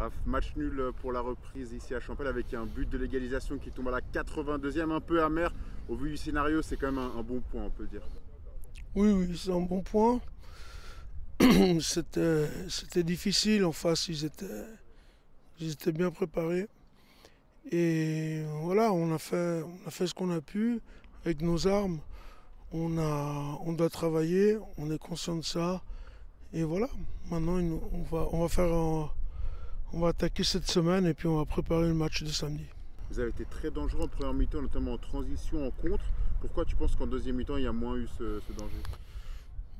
Raph, match nul pour la reprise ici à Champel avec un but de l'égalisation qui tombe à la 82e, un peu amer. Au vu du scénario, c'est quand même un bon point, on peut dire. Oui, oui, c'est un bon point. C'était difficile en face, ils étaient bien préparés. Et voilà, on a fait ce qu'on a pu avec nos armes. On doit travailler, on est conscient de ça. Et voilà, maintenant on va attaquer cette semaine et puis on va préparer le match de samedi. Vous avez été très dangereux en première mi-temps, notamment en transition, en contre. Pourquoi tu penses qu'en deuxième mi-temps, il y a moins eu ce danger?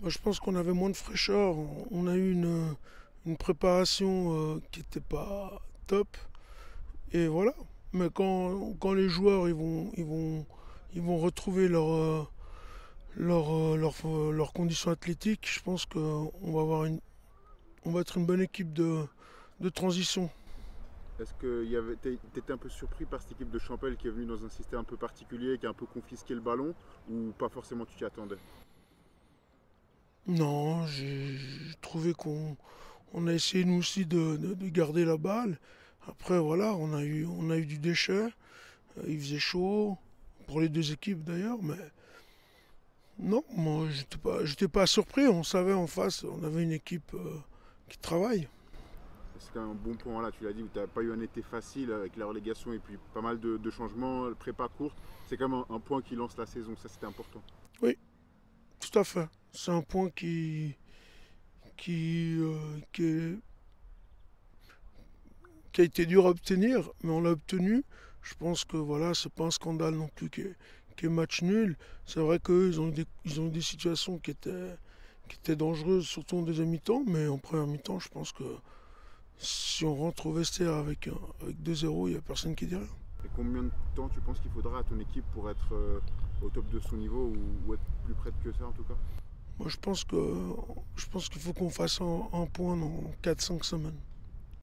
Moi, je pense qu'on avait moins de fraîcheur. On a eu une préparation qui n'était pas top. Et voilà. Mais quand les joueurs ils vont retrouver leurs conditions athlétiques, je pense on va être une bonne équipe de transition. Est-ce que tu étais un peu surpris par cette équipe de Champel qui est venue dans un système un peu particulier, qui a un peu confisqué le ballon, ou pas forcément tu t'y attendais? Non, j'ai trouvé qu'on a essayé nous aussi de garder la balle. Après, voilà, on a eu du déchet. Il faisait chaud, pour les deux équipes d'ailleurs, mais non, moi j'étais pas surpris. On savait en face, on avait une équipe qui travaille. C'est quand même un bon point là, tu l'as dit, où tu n'as pas eu un été facile avec la relégation et puis pas mal de changements, prépa courte. C'est quand même un point qui lance la saison, ça c'était important. Oui, tout à fait. C'est un point qui a été dur à obtenir, mais on l'a obtenu. Je pense que voilà, c'est pas un scandale non plus qui est match nul. C'est vrai qu'eux, ils ont eu des situations qui étaient dangereuses, surtout en deuxième mi-temps, mais en première mi-temps, je pense que si on rentre au vestiaire avec 2-0, il n'y a personne qui dit rien. Et combien de temps tu penses qu'il faudra à ton équipe pour être au top de son niveau ou être plus près que ça en tout cas? Moi, je pense qu'il faut qu'on fasse un point dans 4-5 semaines.